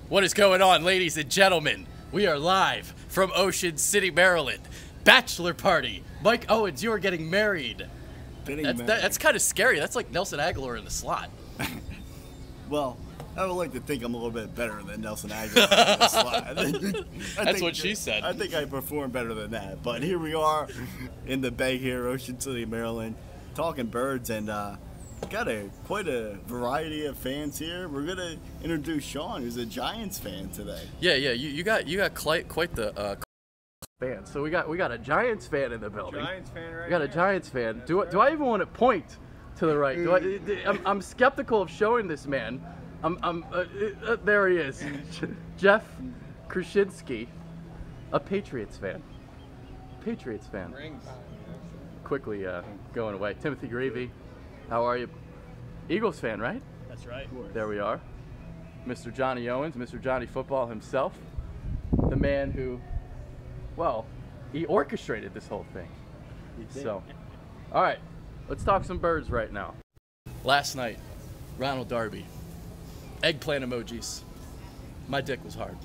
What is going on, ladies and gentlemen? We are live from Ocean City, Maryland. Bachelor party. Mike Owens, you are getting married. That's kind of scary. That's like Nelson Aguilar in the slot. Well, I would like to think I'm a little bit better than Nelson Aguilar in the slot. That's what she said. I think I perform better than that. But here we are in the Bay here, Ocean City, Maryland, talking birds, and got quite a variety of fans here. We're gonna introduce Sean, who's a Giants fan today. Yeah. You got quite the fan. So we got a Giants fan in the building. Giants fan, right? We got a Giants fan. Do I even want to point to the right? I'm skeptical of showing this man. There he is, Jeff Krasinski, a Patriots fan. Rings. Quickly going away. Timothy Gravy, how are you? Eagles fan, right? That's right. There we are. Mr. Johnny Owens, Mr. Johnny Football himself, the man who, well, he orchestrated this whole thing. So, all right, let's talk some birds right now. Last night, Ronald Darby, eggplant emojis. My dick was hard.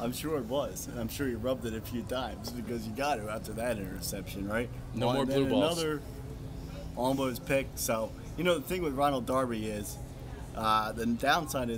I'm sure it was, and I'm sure you rubbed it a few times because you got it after that interception, right? No more blue balls. Another almost pick. So, you know, the thing with Ronald Darby is the downside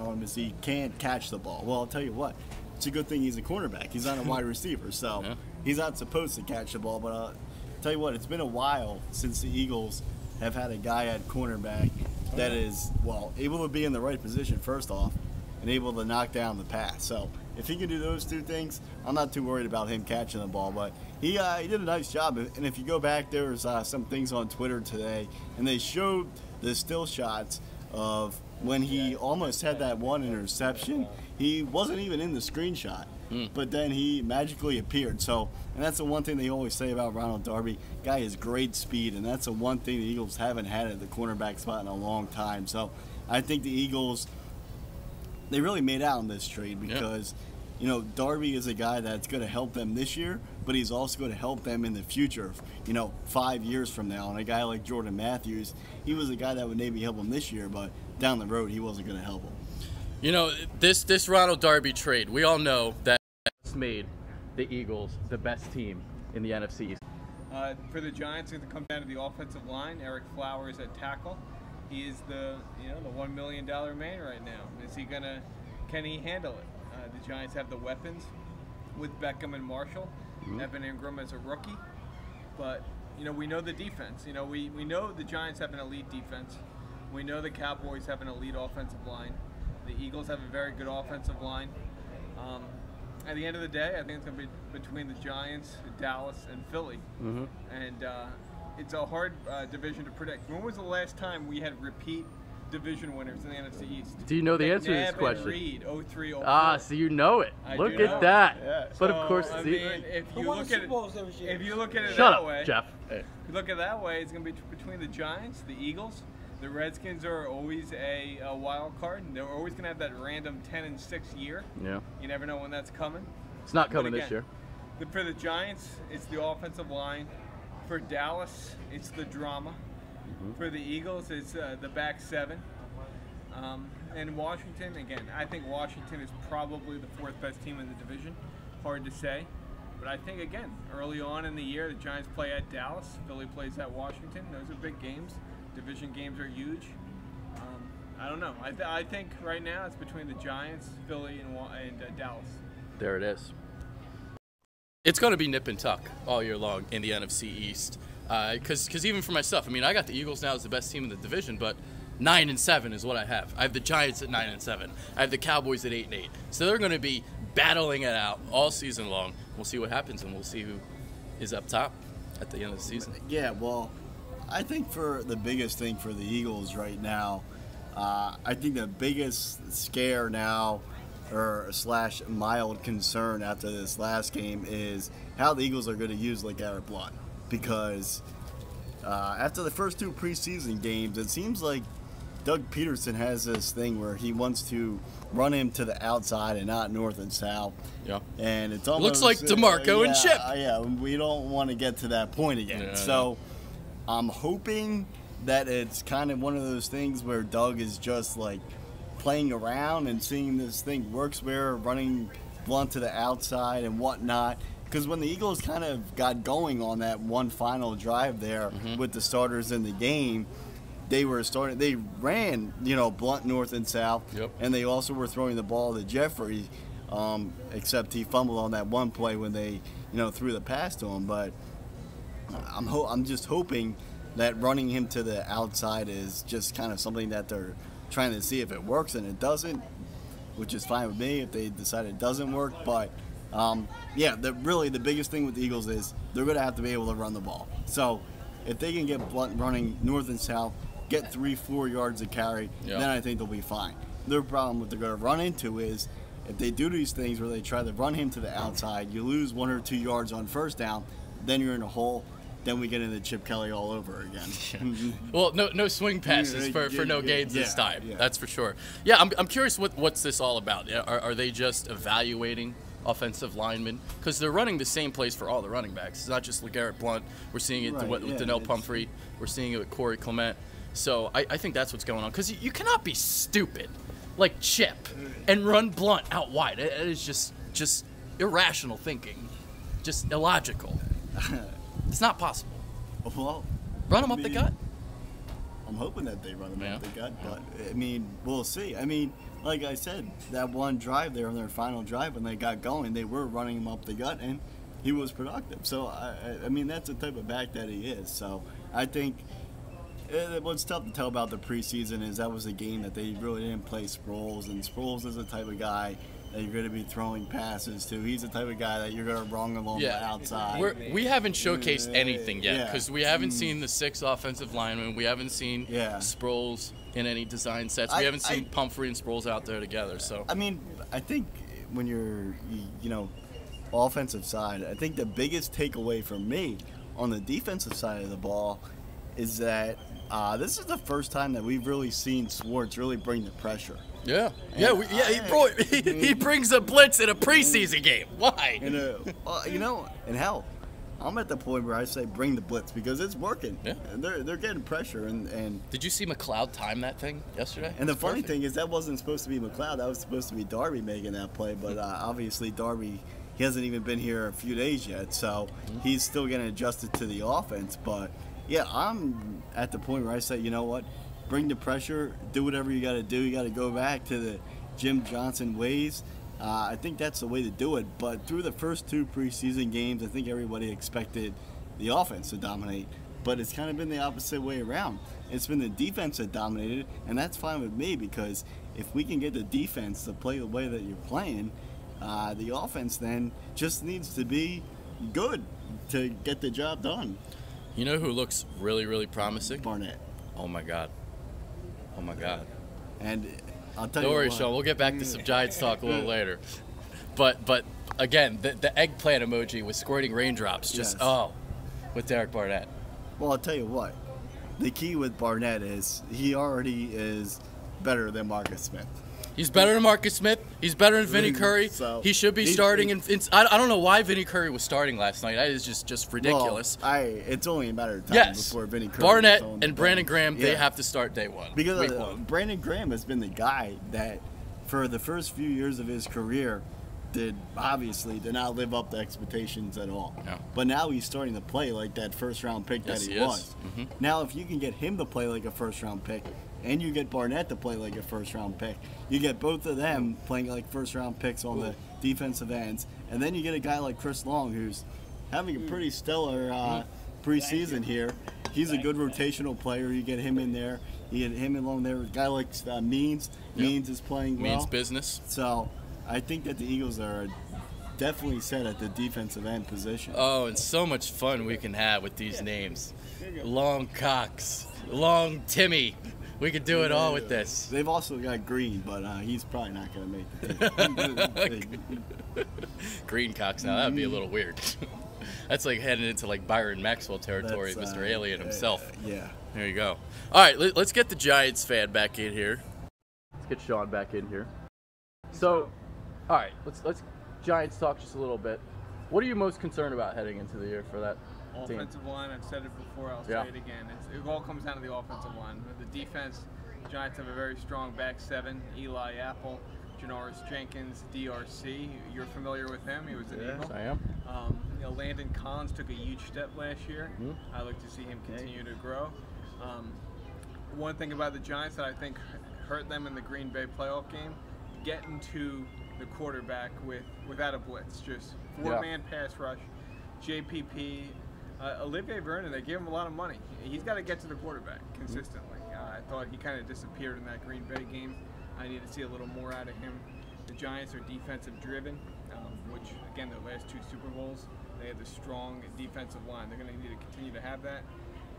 on him is he can't catch the ball. Well, I'll tell you what, it's a good thing he's a cornerback. He's not a wide receiver, so he's not supposed to catch the ball. But I'll tell you what, it's been a while since the Eagles have had a guy at cornerback that is, well, able to be in the right position first off, and able to knock down the pass. So if he can do those two things, I'm not too worried about him catching the ball. But he did a nice job. And if you go back, there was some things on Twitter today, and they showed the still shots of when he almost had that one interception. He wasn't even in the screenshot, but then he magically appeared. So, and that's the one thing they always say about Ronald Darby. Guy has great speed, and that's the one thing the Eagles haven't had at the cornerback spot in a long time. So I think the Eagles, they really made out in this trade because, you know, Darby is a guy that's going to help them this year, but he's also going to help them in the future, 5 years from now. And a guy like Jordan Matthews, he was a guy that would maybe help him this year, but down the road, he wasn't going to help him. You know, this Ronald Darby trade, we all know that it's made the Eagles the best team in the NFC East. For the Giants, it's going to come down to the offensive line. Eric Flowers at tackle. He is the $1 million man right now. Can he handle it? The Giants have the weapons with Beckham and Marshall. Evan Ingram as a rookie. But, we know the defense. We know the Giants have an elite defense. We know the Cowboys have an elite offensive line. The Eagles have a very good offensive line. At the end of the day, I think it's going to be between the Giants, Dallas, and Philly. And it's a hard division to predict. When was the last time we had repeat division winners in the NFC East? Do you know the answer to this question? Reed, 03, 04. Ah, so you know it. Look at that. Yeah. But of course, if you look at it Shut that up, way, Jeff. If you look at it that way, it's going to be between the Giants, the Eagles. The Redskins are always a wild card. They're always going to have that random 10-6 year. Yeah. You never know when that's coming. It's not coming this year. For the Giants, it's the offensive line. For Dallas, it's the drama. For the Eagles, it's the back seven. And Washington, again, I think Washington is probably the fourth best team in the division. Hard to say. But I think, again, early on in the year, the Giants play at Dallas. Philly plays at Washington. Those are big games. Division games are huge. I don't know. I think right now it's between the Giants, Philly, and Dallas. There it is. It's going to be nip and tuck all year long in the NFC East. Because even for myself, I got the Eagles now as the best team in the division, but 9-7 is what I have. I have the Giants at 9-7. I have the Cowboys at 8-8. So they're going to be battling it out all season long. We'll see what happens, and we'll see who is up top at the end of the season. Yeah, well, I think for the biggest thing for the Eagles right now, I think the biggest scare now or / mild concern after this last game is how the Eagles are going to use LeGarrette Blount. Because after the first two preseason games, it seems like Doug Peterson has this thing where he wants to run him to the outside and not north and south. Yeah. And it's almost looks like DeMarco and Chip. Yeah, we don't want to get to that point again. Yeah. So I'm hoping that it's kind of one of those things where Doug is just like playing around and seeing this thing works where running Blunt to the outside and whatnot. Because when the Eagles kind of got going on that one final drive there with the starters in the game, they ran, Blunt north and south, and they also were throwing the ball to Jeffrey, except he fumbled on that one play when they, threw the pass to him. But I'm just hoping that running him to the outside is just kind of something that they're trying to see if it works, and it doesn't, which is fine with me if they decide it doesn't work. But really the biggest thing with the Eagles is they're going to have to be able to run the ball. So if they can get Blunt running north and south, get 3-4 yards of carry, then I think they'll be fine. Their problem what they're going to run into is if they do these things where they try to run him to the outside, you lose 1 or 2 yards on first down, then you're in a hole. Then we get into Chip Kelly all over again. Well, no swing passes for no gains this time. That's for sure. Yeah, I'm curious what's this all about. Are they just evaluating offensive linemen? Because they're running the same plays for all the running backs. It's not just LeGarrette Blunt. We're seeing it with Donnell Pumphrey. We're seeing it with Corey Clement. So I think that's what's going on. Because you cannot be stupid like Chip and run Blunt out wide. It is just irrational thinking. Just illogical. It's not possible. Well, run them up the gut. I'm hoping that they run them up the gut, but we'll see. Like I said, that one drive there on their final drive when they got going, they were running him up the gut, and he was productive. So that's the type of back that he is. So I think what's tough to tell about the preseason is that was a game that they really didn't play Sproles, and Sproles is the type of guy that you're going to be throwing passes to. He's the type of guy that you're going to run along the outside. We haven't showcased anything yet because we haven't seen the 6 offensive linemen. We haven't seen Sproles in any design sets. We haven't seen Pumphrey and Sproles out there together. So I think when you're, offensive side, I think the biggest takeaway for me on the defensive side of the ball is that this is the first time that we've really seen Swartz really bring the pressure. He brings a blitz in a preseason game. Why? And hell, I'm at the point where I say bring the blitz because it's working. Yeah. They're getting pressure and Did you see McLeod time that thing yesterday? And the funny thing is that wasn't supposed to be McLeod. That was supposed to be Darby making that play. But obviously Darby, he hasn't even been here a few days yet, so he's still getting adjusted to the offense. But yeah, I'm at the point where I say, you know what? Bring the pressure, do whatever you got to do. You got to go back to the Jim Johnson ways. I think that's the way to do it. But through the first 2 preseason games, I think everybody expected the offense to dominate. But it's kind of been the opposite way around. It's been the defense that dominated, and that's fine with me because if we can get the defense to play the way that you're playing, the offense then just needs to be good to get the job done. You know who looks really, really promising? Barnett. Oh, my God. And I'll tell you what. Don't worry, Sean. We'll get back to some Giants talk a little later. But again, the eggplant emoji with squirting raindrops with Derek Barnett. Well, I'll tell you what. The key with Barnett is he already is better than Marcus Smith. He's better than Marcus Smith. He's better than Vinny Curry. He should be starting. I don't know why Vinny Curry was starting last night. That is just ridiculous. Well, it's only a matter of time before Vinny Curry. Barnett and Brandon Graham, they have to start day one. Because Brandon Graham has been the guy that, for the first few years of his career, did not live up to expectations at all. No. But now he's starting to play like that first-round pick that he was. Mm-hmm. Now, if you can get him to play like a first-round pick, and you get Barnett to play like a first-round pick, you get both of them playing like first-round picks on the defensive ends, and then you get a guy like Chris Long who's having a pretty stellar preseason here. He's a good rotational player. You get him in there. You get him along there. A guy like Means. Means is playing well. Means business. So I think that the Eagles are definitely set at the defensive end position. Oh, and so much fun we can have with these names. Long Cox, Long Timmy. We could do it all with this. They've also got Green, but he's probably not going to make the team. Green Cox now, that would be a little weird. That's like heading into like Byron Maxwell territory, Mr. Alien himself. Yeah. There you go. All right, let's get the Giants fan back in here. Let's get Sean back in here. So, all right, let's Giants talk just a little bit. What are you most concerned about heading into the year for that team. Offensive line, I've said it before, I'll say it again. It all comes down to the offensive line. The defense, Giants have a very strong back seven. Eli Apple, Janoris Jenkins, DRC. You're familiar with him. He was an Eagle. Yes, I am. Landon Collins took a huge step last year. I like to see him continue to grow. One thing about the Giants that I think hurt them in the Green Bay playoff game, getting to the quarterback without a blitz, just four-man pass rush. JPP, Olivier Vernon, they gave him a lot of money. He's got to get to the quarterback consistently. I thought he kind of disappeared in that Green Bay game. I need to see a little more out of him. The Giants are defensive driven, which again, the last two Super Bowls, they had the strong defensive line. They're going to need to continue to have that.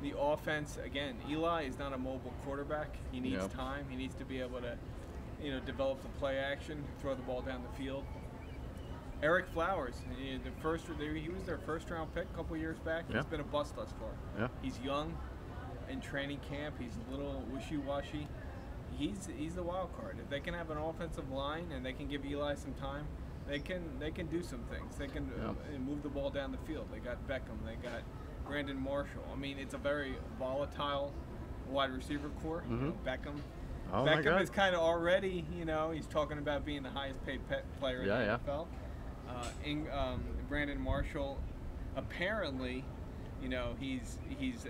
The offense, again, Eli is not a mobile quarterback. He needs time. He needs to be able to, develop the play action, throw the ball down the field. Eric Flowers, he was their first-round pick a couple years back. He's been a bust thus far. He's young. In training camp, he's a little wishy-washy. He's the wild card. If they can have an offensive line and they can give Eli some time, they can do some things. They can move the ball down the field. They got Beckham. They got Brandon Marshall. I mean, it's a very volatile wide receiver core. Beckham. Beckham is kind of already, he's talking about being the highest paid player in the NFL. Brandon Marshall, apparently, he's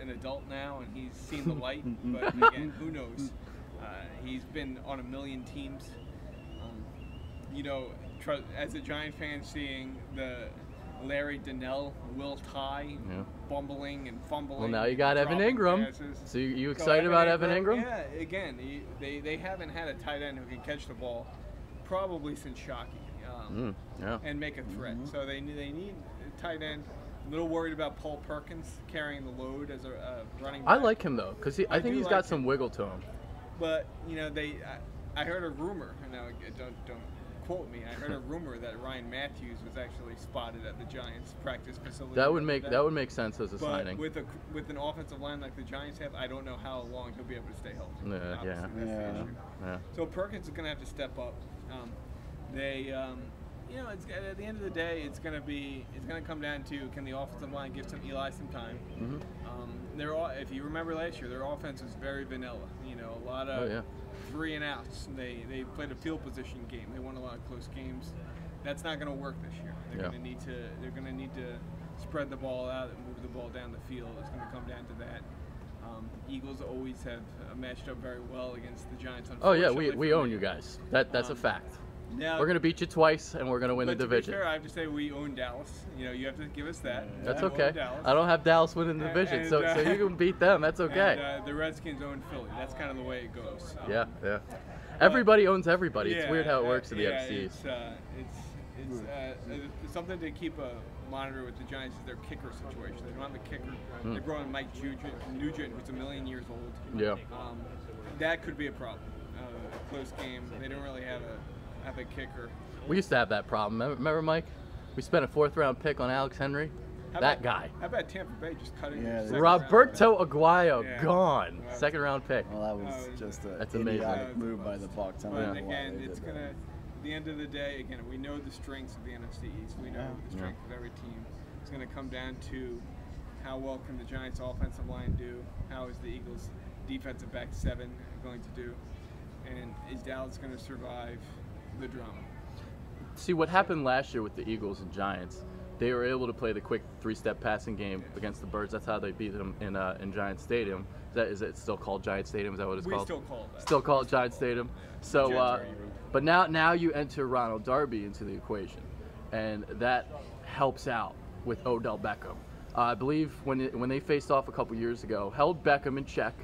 an adult now and he's seen the light. But again, who knows? He's been on a million teams. As a Giant fan, seeing the Larry Donnell, Will Tye, bumbling and fumbling. Well, now you got Evan Ingram. Passes. So you excited about Evan Ingram? Yeah, again, they haven't had a tight end who can catch the ball probably since Shockey and make a threat. So they need a tight end. A little worried about Paul Perkins carrying the load as a running back. I like him, though, because I think he's got some wiggle to him. But, I heard a rumor, and now don't quote me, I heard a rumor that Ryan Matthews was actually spotted at the Giants practice facility. That would make sense as a signing. With an offensive line like the Giants have, I don't know how long he'll be able to stay healthy. That's the issue. So Perkins is going to have to step up. It's, at the end of the day, it's going to come down to, can the offensive line give Eli some time? If you remember last year, their offense was very vanilla. A lot of 3 and outs. They played a field position game. They won a lot of close games. That's not going to work this year. They're going to need to spread the ball out and move the ball down the field. It's going to come down to that. Eagles always have matched up very well against the Giants. Oh yeah, we own you guys. That's a fact. Now, we're going to beat you twice, and we're going to win the division. To be fair, I have to say we own Dallas. You have to give us that. That's okay. I don't have Dallas winning the division, so you can beat them. That's okay. And, the Redskins own Philly. That's kind of the way it goes. Yeah. Everybody owns everybody. It's weird how it works in the NFC East. It's something to keep a monitor with the Giants is their kicker situation. They don't have a kicker. They brought in Mike Nugent, who's a million years old. Yeah. That could be a problem. Close game. They don't really have a kicker. We used to have that problem. Remember, Mike? We spent a 4th-round pick on Alex Henry. Guy. How about Tampa Bay just cutting Roberto Aguayo, gone. 2nd-round pick. Well, that was just an amazing move by the Bucs. But again, it's going to, at the end of the day, again, we know the strengths of the NFC East. We know the strength of every team. It's going to come down to how well can the Giants' offensive line do? How is the Eagles' defensive back 7 going to do? And is Dallas going to survive the drama? See, what happened last year with the Eagles and Giants, they were able to play the quick 3-step passing game against the Birds. That's how they beat them in Giant Stadium. Is it still called Giant Stadium? Is that what it's called? We still call it that. Still call it Giant Stadium. So, but now you enter Ronald Darby into the equation, and that helps out with Odell Beckham. I believe when they faced off a couple years ago, held Beckham in check.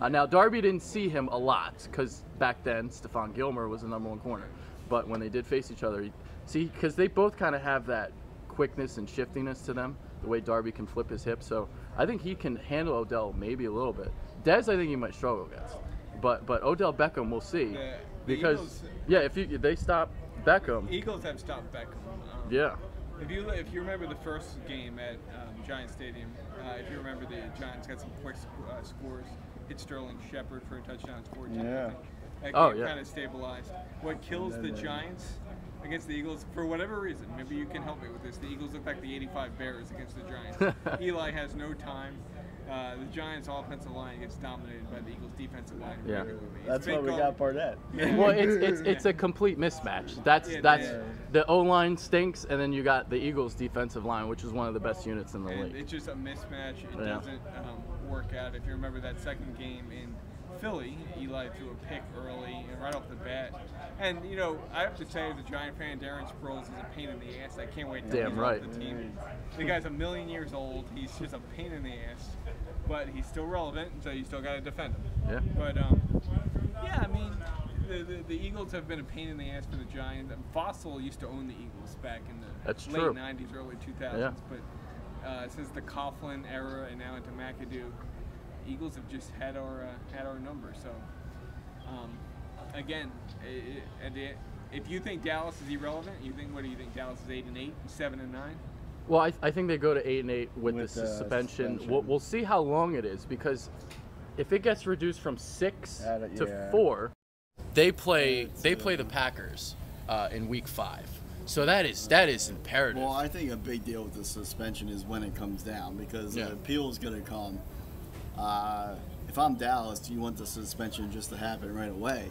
Now Darby didn't see him a lot because back then Stephon Gilmore was the #1 corner. But when they did face each other, because they both kind of have that quickness and shiftiness to them, the way Darby can flip his hip. So I think he can handle Odell maybe a little bit. Dez, I think he might struggle against. But Odell Beckham, we'll see. Because Eagles, if they stop Beckham, Eagles have stopped Beckham. If you remember the first game at Giant Stadium, if you remember the Giants got some quick scores. Hit Sterling Shepard for a touchdown, scored 10. That Oh, game yeah. kind of stabilized. What kills the Giants against the Eagles, for whatever reason, maybe you can help me with this, the Eagles look like the '85 Bears against the Giants. Eli has no time. The Giants' offensive line gets dominated by the Eagles' defensive line Yeah. regularly. It's That's why big we go- got Barnett. Well, it's a complete mismatch. That's the O line stinks, and then you got the Eagles' defensive line, which is one of the best units in the And league. it's just a mismatch. It Yeah. doesn't work out. If you remember that second game in Philly, Eli threw a pick early and right off the bat. And, you know, I have to say, as a Giant fan, Darren Sproles is a pain in the ass. I can't wait to Damn he's right. off the team. The guy's a million years old. He's just a pain in the ass. But he's still relevant, so you still got to defend him. Yeah. But, yeah, I mean, the Eagles have been a pain in the ass for the Giants. Fossil used to own the Eagles back in the That's late true. 90s, early 2000s. Yeah. But since the Coughlin era and now into McAdoo, Eagles have just had our number. So, again, if you think Dallas is irrelevant, what do you think? Dallas is 8-8, 7-9? Well, I think they go to 8-8 with the With the suspension. suspension. We'll see how long it is, because if it gets reduced from 6 to yeah. 4, They play the Packers in Week 5, so that is imperative. Well, I think a big deal with the suspension is when it comes down, because Yeah. the appeal is going to come. If I'm Dallas, you want the suspension just to happen right away.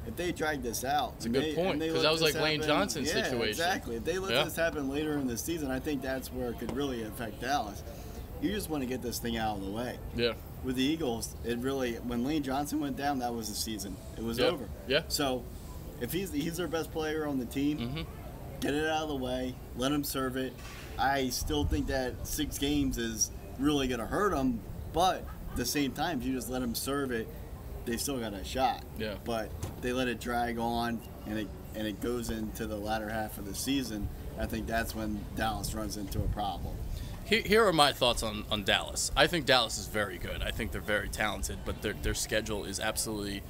If they drag this out, It's a good point, because that was like Lane Johnson's situation. Exactly. If they let Yeah. this happen later in the season, I think that's where it could really affect Dallas. You just want to get this thing out of the way. Yeah. With the Eagles, it really, when Lane Johnson went down, that was the season. It was Yeah. over. Yeah. So, if he's their best player on the team, Mm-hmm. get it out of the way, let him serve it. I still think that 6 games is really going to hurt him, but at the same time, if you just let him serve it, they still got a shot. Yeah. But they let it drag on, and it goes into the latter half of the season. I think that's when Dallas runs into a problem. Here are my thoughts on Dallas. I think Dallas is very good. I think they're very talented, but their schedule is absolutely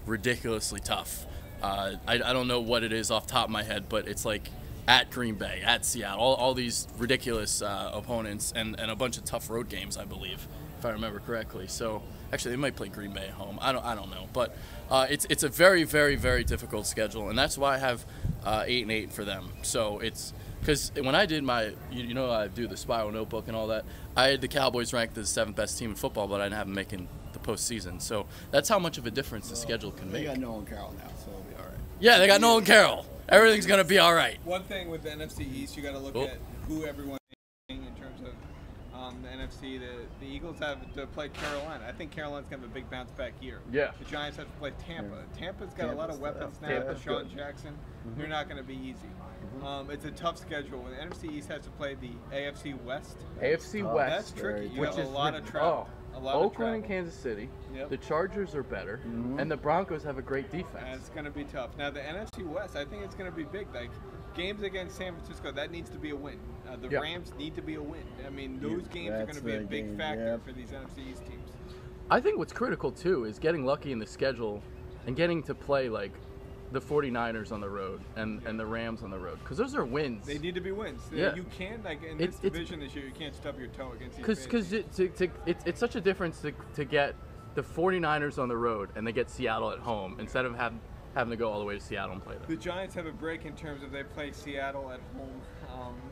ridiculously tough. I don't know what it is off the top of my head, but it's like at Green Bay, at Seattle, all these ridiculous opponents, and a bunch of tough road games, I believe, if I remember correctly. So actually, they might play Green Bay at home. I don't know, but it's a very, very, very difficult schedule, and that's why I have 8-8 for them. So it's because when I did my, I do the Spiral Notebook and all that, I had the Cowboys ranked as the 7th best team in football, but I didn't have them making the postseason. So that's how much of a difference the schedule can They make. got Nolan Carroll now, so it'll be all right. Yeah, they got Nolan Carroll. Everything's gonna be all right. One thing with the NFC East, you got to look Oh. at who everyone is in terms of the NFC. The Eagles have to play Carolina. I think Carolina's going to have a big bounce back year. Yeah. The Giants have to play Tampa. Tampa's got a lot of weapons now. Tampa's Deshaun good. Jackson. They're not going to be easy. It's a tough schedule. The NFC East has to play the AFC West. AFC Oh, West, That's tricky. You which have is a lot of travel. A lot of Oakland and travel. Kansas City. Yep. The Chargers are better, and the Broncos have a great defense. And it's going to be tough. Now, the NFC West, I think it's going to be big. Like, games against San Francisco, that needs to be a win. The Yeah. Rams need to be a win. I mean, those games are going that's to be a the big game, factor yep. for these NFC East teams. I think what's critical too is getting lucky in the schedule and getting to play like the 49ers on the road and the Rams on the road, because those are wins. They need to be wins. Yeah. You can't, like, in It's- this division this year, you can't stub your toe against these Because big it's such a difference to get the 49ers on the road and they get Seattle at home instead of having to go all the way to Seattle and play them. The Giants have a break in terms of they play Seattle at home.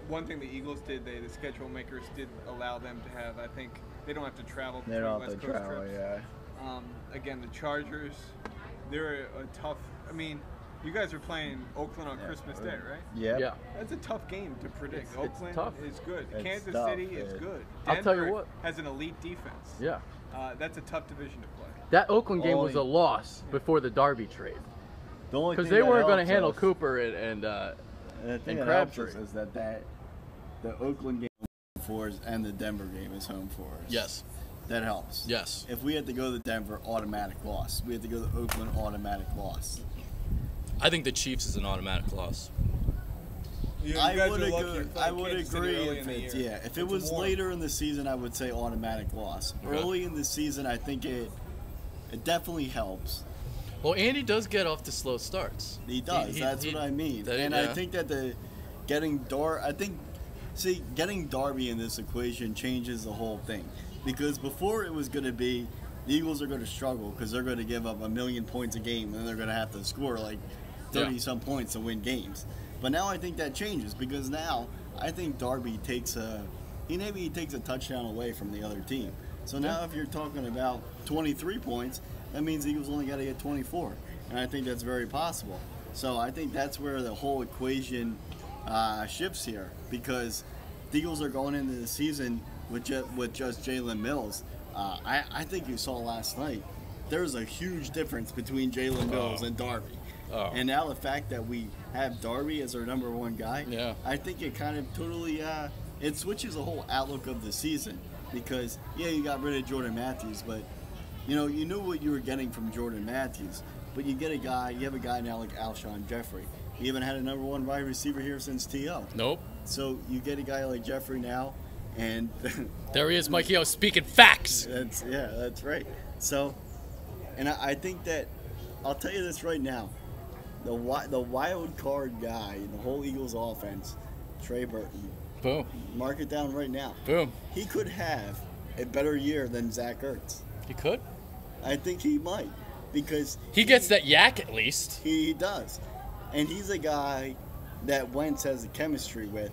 One thing the Eagles did, the schedule makers did allow them to have, I think, they don't have to travel They between don't West have to Coast travel, trips. yeah. Again, the Chargers, they're a tough, I mean, you guys are playing Oakland on Christmas Day, right? Yep. Yeah. That's a tough game to predict. It's Oakland tough. is good. It's Kansas tough, City is yeah. good. I'll tell you Denver what. has an elite defense. Yeah. That's a tough division to play. That Oakland game was a Only- loss before the Darby trade, The only because thing they that weren't going to helps handle us- Cooper and The thing and that helps Crabtree. us is that the Oakland game is home for us and the Denver game is home for us. Yes. That helps. Yes. If we had to go to Denver, automatic loss. We had to go to Oakland, automatic loss. I think the Chiefs is an automatic loss. I would agree if it's if it was warm. later in the season, I would say automatic loss. Okay. Early in the season, I think it definitely helps. Well, Andy does get off to slow starts. He does. That's what I mean. that- And yeah. I think that getting Darby in this equation changes the whole thing. Because before it was going to be the Eagles are going to struggle because they're going to give up 1 million points a game, and then they're going to have to score like 30-some points to win games. But now I think that changes because now I think Darby takes a touchdown away from the other team. So now if you're talking about 23 points, that means the Eagles only got to get 24. And I think that's very possible. So I think that's where the whole equation shifts here because the Eagles are going into the season with just Jalen Mills. I think you saw last night, there's a huge difference between Jalen Mills and Darby. And now the fact that we have Darby as our number one guy, I think it kind of totally it switches the whole outlook of the season because, you got rid of Jordan Matthews, but, you knew what you were getting from Jordan Matthews. But you have a guy now like Alshon Jeffrey. He haven't had a number one wide receiver here since T.O. Nope. So you get a guy like Jeffrey now, and there he is, Mikey O, speaking facts. That's right. So, and I think that, I'll tell you this right now, the wild card guy in the whole Eagles offense, Trey Burton. Boom. Mark it down right now. Boom. He could have a better year than Zach Ertz. He could? I think he might. Because he gets that yak at least. He does. And he's a guy that Wentz has a chemistry with.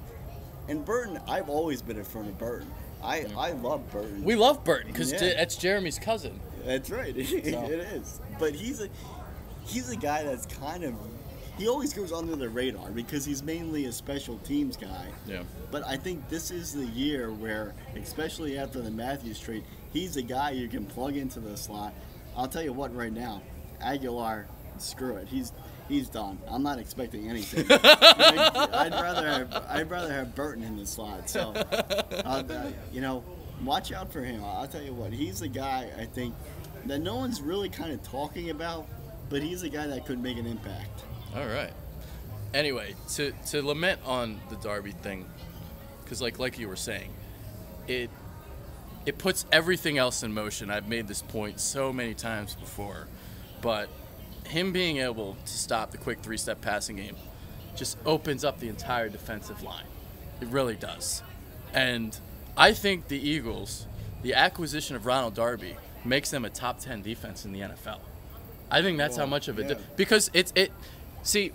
And Burton, I've always been a fan of Burton. I love Burton. We love Burton because that's Jeremy's cousin. That's right. It is. But he's a guy that's kind of, he always goes under the radar because he's mainly a special teams guy. Yeah. But I think this is the year where, especially after the Matthews trade, he's a guy you can plug into the slot. I'll tell you what right now, Aguilar, screw it. He's done. I'm not expecting anything. I'd rather have Burton in the slot. So, watch out for him. I'll tell you what, he's a guy I think that no one's really kind of talking about, but he's a guy that could make an impact. All right. Anyway, to lament on the Darby thing, because like you were saying, it puts everything else in motion. I've made this point so many times before, but him being able to stop the quick three-step passing game just opens up the entire defensive line. It really does. And I think the Eagles, the acquisition of Ronald Darby, makes them a top 10 defense in the NFL. I think that's how much of it because see,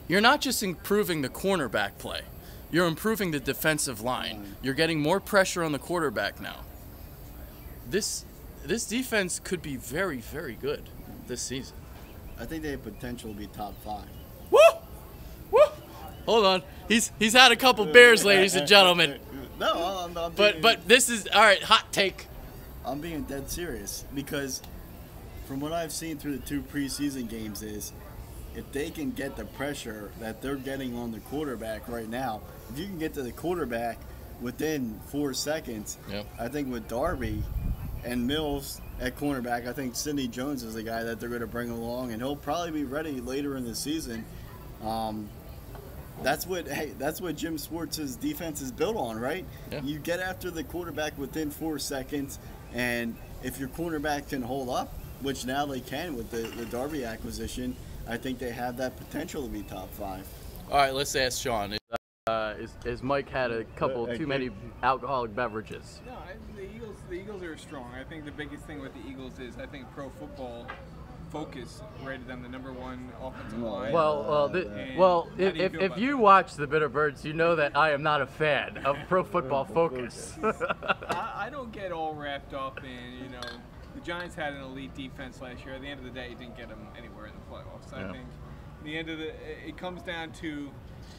you're not just improving the cornerback play. You're improving the defensive line. You're getting more pressure on the quarterback now. This defense could be very, very good this season. I think they have potential to be top 5. Woo! Woo! Hold on. He's had a couple beers, ladies and gentlemen. No, I'm but this is all right. Hot take. I'm being dead serious because from what I've seen through the 2 preseason games is if they can get the pressure that they're getting on the quarterback right now, if you can get to the quarterback within 4 seconds, I think with Darby and Mills at cornerback, I think Sidney Jones is the guy that they're going to bring along, and he'll probably be ready later in the season. That's what Jim Schwartz's defense is built on, right? Yeah. You get after the quarterback within 4 seconds, and if your cornerback can hold up, which now they can with the Darby acquisition, I think they have that potential to be top 5. All right, let's ask Sean. Is Mike had a couple too many alcoholic beverages? No, the Eagles are strong. I think the biggest thing with the Eagles is I think Pro Football Focus rated them the number 1 offensive line. If you watch the Bitter Birds, you know that I am not a fan of Pro Football Focus. I don't get all wrapped up in, the Giants had an elite defense last year. At the end of the day, it didn't get them anywhere in the playoffs. I think at the end of it comes down to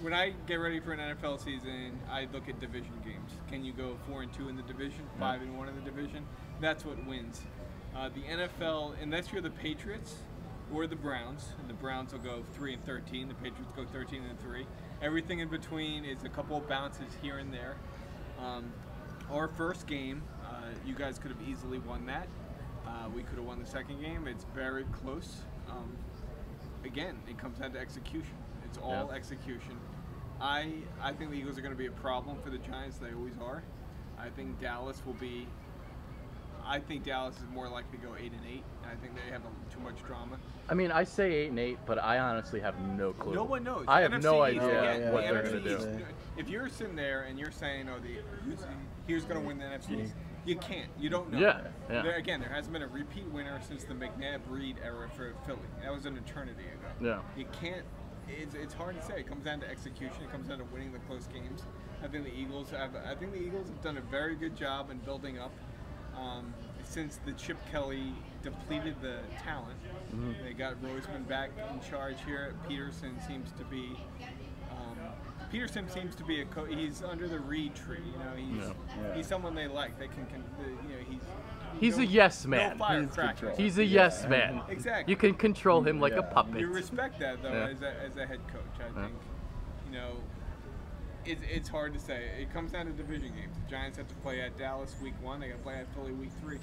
when I get ready for an NFL season, I look at division games. Can you go 4-2 in the division, 5-1 in the division? That's what wins. The NFL, unless you're the Patriots or the Browns, and the Browns will go 3-13, the Patriots go 13-3. Everything in between is a couple of bounces here and there. Our first game, you guys could have easily won that. We could have won the second game. It's very close. Again, it comes down to execution. It's all execution. I think the Eagles are going to be a problem for the Giants. They always are. I think Dallas is more likely to go 8-8, and I think they have too much drama. I mean, I say 8-8, but I honestly have no clue. No one knows. I have NFC no East, idea what the they're NFC going to East, do. If you're sitting there and you're saying, who's going to win the NFC East? You can't. You don't know. Yeah, yeah. Again, there hasn't been a repeat winner since the McNabb-Reed era for Philly. That was an eternity ago. Yeah. You can't. It's hard to say. It comes down to execution. It comes down to winning the close games. I think the Eagles have done a very good job in building up. Since the Chip Kelly depleted the talent, they got Roseman back in charge here. Peterson seems to be a he's under the Reed tree. You know, he's someone they like. They can he's a yes man. No firecracker. He's a yes man. Exactly. You can control him like a puppet. You respect that though as a head coach. I think it's hard to say. It comes down to division games. The Giants have to play at Dallas week 1. They got to play at Philly week 3.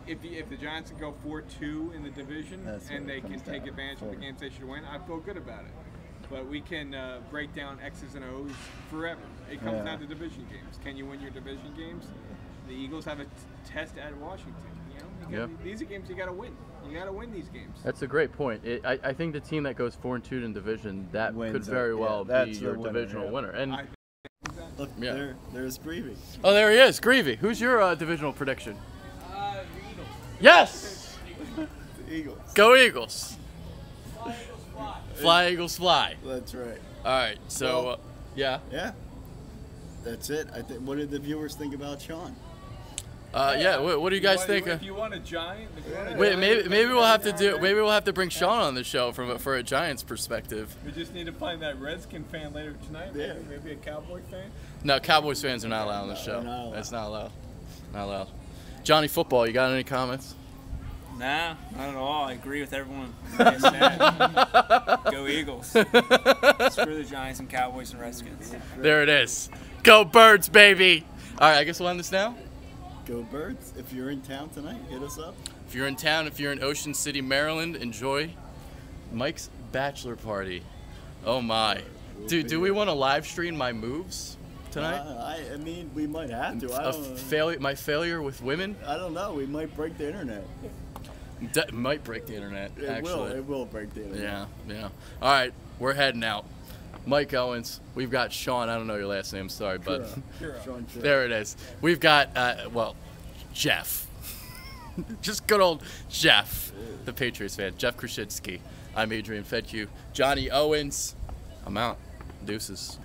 If the Giants can go 4-2 in the division and they can take advantage of the games they should win, I feel good about it. But we can break down X's and O's forever. It comes down to division games. Can you win your division games? The Eagles have a test at Washington. These are games you got to win. You got to win these games. That's a great point. I think the team that goes 4-2 in division could very well be your divisional winner. And look, there's Greavy. Oh, there he is, Greavy. Who's your divisional prediction? The Eagles. Yes. The Eagles. Go Eagles. Fly. Fly Eagles fly. That's right. All right. So yeah. Yeah. That's it. I think. What did the viewers think about Sean? What do you guys think? If you want a Giant, Maybe we'll have to bring Sean on the show for a Giants perspective. We just need to find that Redskin fan later tonight. Yeah. Maybe a Cowboy fan. No, Cowboys fans are not allowed on the show. That's not allowed. Not allowed. Johnny Football, you got any comments? Nah, not at all. I agree with everyone. Like I said. Go Eagles. Screw the Giants and Cowboys and Redskins. There it is. Go Birds, baby. All right, I guess we'll end this now. Go Birds. If you're in town tonight, hit us up. If you're in town, if you're in Ocean City, Maryland, enjoy Mike's bachelor party. Oh my. Do we want to live stream my moves tonight? I mean, we might have to. My failure with women? I don't know. We might break the internet. Might break the internet, actually. It will break the internet. Yeah. All right, we're heading out. Mike Owens. We've got Sean. I don't know your last name, sorry, but Sean. There it is. We've got, Jeff. Just good old Jeff, the Patriots fan. Jeff Krasinski. I'm Adrian Fedkiw. Johnny Owens. I'm out. Deuces.